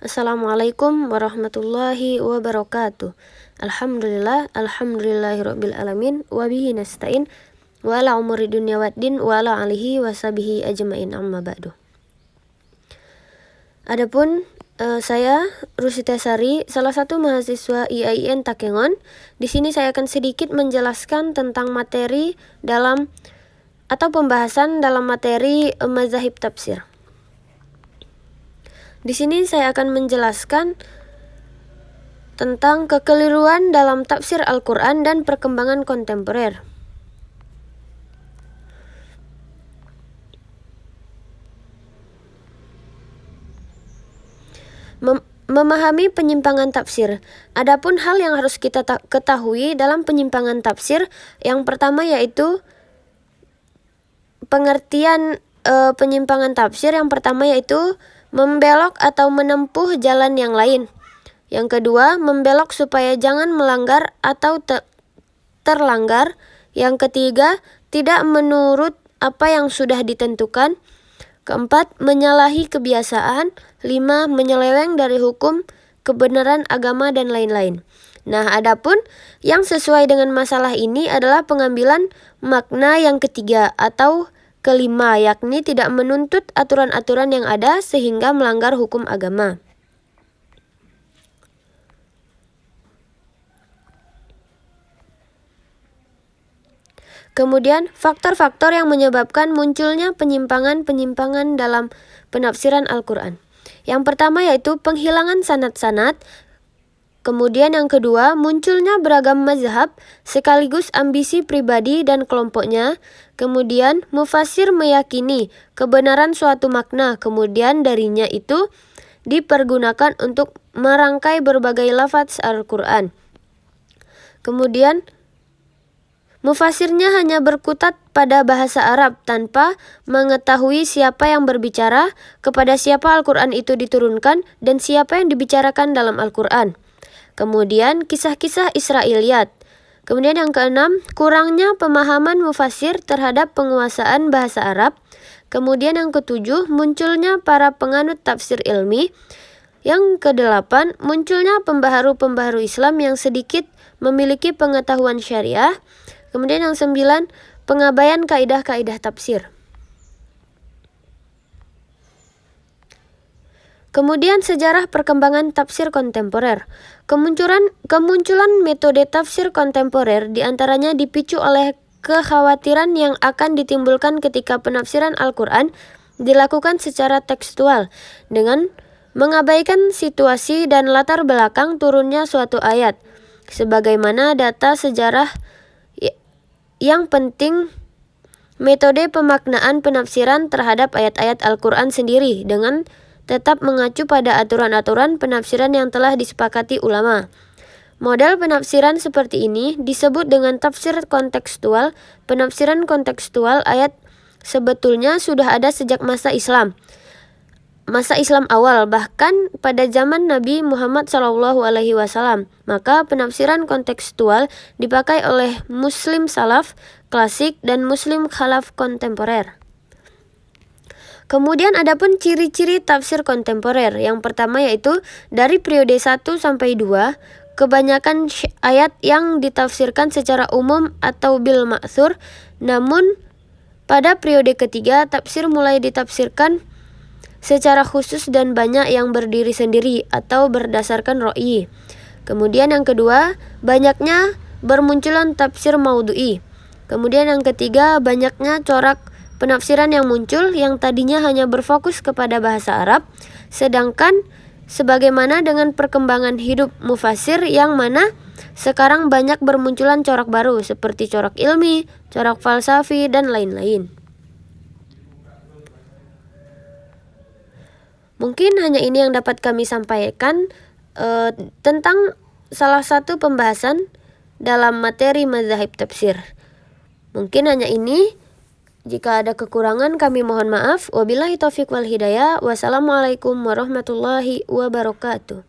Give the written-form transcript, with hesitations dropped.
Assalamualaikum warahmatullahi wabarakatuh. Alhamdulillahirabbil alamin wa bihi nasta'in wa ala umuri dunya waddin wa ala alihi washabihi ajmain amma ba'du. Adapun saya Rusita Sari, salah satu mahasiswa IAIN Takengon. Di sini saya akan sedikit menjelaskan tentang materi dalam atau pembahasan dalam materi mazhab tafsir. Di sini saya akan menjelaskan tentang kekeliruan dalam tafsir Al-Quran dan perkembangan kontemporer. Memahami penyimpangan tafsir. Adapun hal yang harus kita ketahui dalam penyimpangan tafsir, yang pertama yaitu pengertian penyimpangan tafsir. Yang pertama yaitu membelok atau menempuh jalan yang lain. Yang kedua, membelok supaya jangan melanggar atau terlanggar. Yang ketiga, tidak menurut apa yang sudah ditentukan. Keempat, menyalahi kebiasaan. 5, menyeleweng dari hukum, kebenaran agama, dan lain-lain. Nah, adapun yang sesuai dengan masalah ini adalah pengambilan makna yang ketiga atau kelima, yakni tidak menuntut aturan-aturan yang ada sehingga melanggar hukum agama. Kemudian, faktor-faktor yang menyebabkan munculnya penyimpangan-penyimpangan dalam penafsiran Al-Quran. Yang pertama yaitu penghilangan sanad-sanad. Kemudian yang kedua, munculnya beragam mazhab sekaligus ambisi pribadi dan kelompoknya. Kemudian, mufasir meyakini kebenaran suatu makna, kemudian darinya itu dipergunakan untuk merangkai berbagai lafaz Al-Quran. Kemudian, mufasirnya hanya berkutat pada bahasa Arab tanpa mengetahui siapa yang berbicara, kepada siapa Al-Quran itu diturunkan, dan siapa yang dibicarakan dalam Al-Quran. Kemudian kisah-kisah Israiliyat. Kemudian yang keenam, kurangnya pemahaman mufasir terhadap penguasaan bahasa Arab. Kemudian yang ketujuh, munculnya para penganut tafsir ilmi. Yang kedelapan, munculnya pembaharu-pembaharu Islam yang sedikit memiliki pengetahuan syariah. Kemudian yang sembilan, pengabaian kaidah-kaidah tafsir. Kemudian sejarah perkembangan tafsir kontemporer. Kemunculan metode tafsir kontemporer diantaranya dipicu oleh kekhawatiran yang akan ditimbulkan ketika penafsiran Al-Quran dilakukan secara tekstual dengan mengabaikan situasi dan latar belakang turunnya suatu ayat. Sebagaimana data sejarah yang penting, metode pemaknaan penafsiran terhadap ayat-ayat Al-Quran sendiri dengan tetap mengacu pada aturan-aturan penafsiran yang telah disepakati ulama. Model penafsiran seperti ini disebut dengan tafsir kontekstual. Penafsiran kontekstual ayat sebetulnya sudah ada sejak masa Islam awal, bahkan pada zaman Nabi Muhammad SAW. Maka penafsiran kontekstual dipakai oleh Muslim Salaf klasik dan Muslim Khalaf kontemporer. Kemudian adapun ciri-ciri tafsir kontemporer. Yang pertama yaitu dari periode 1 sampai 2, kebanyakan ayat yang ditafsirkan secara umum atau bil ma'thur. Namun pada periode ketiga, tafsir mulai ditafsirkan secara khusus dan banyak yang berdiri sendiri atau berdasarkan ro'i. Kemudian yang kedua, banyaknya bermunculan tafsir maudhu'i. Kemudian yang ketiga, banyaknya corak penafsiran yang muncul yang tadinya hanya berfokus kepada bahasa Arab, sedangkan sebagaimana dengan perkembangan hidup mufasir yang mana sekarang banyak bermunculan corak baru seperti corak ilmi, corak falsafi, dan lain-lain. Mungkin hanya ini yang dapat kami sampaikan tentang salah satu pembahasan dalam materi mazhab tafsir. Mungkin hanya ini. Jika ada kekurangan kami mohon maaf. Wabillahi taufiq wal hidayah. Wassalamualaikum warahmatullahi wabarakatuh.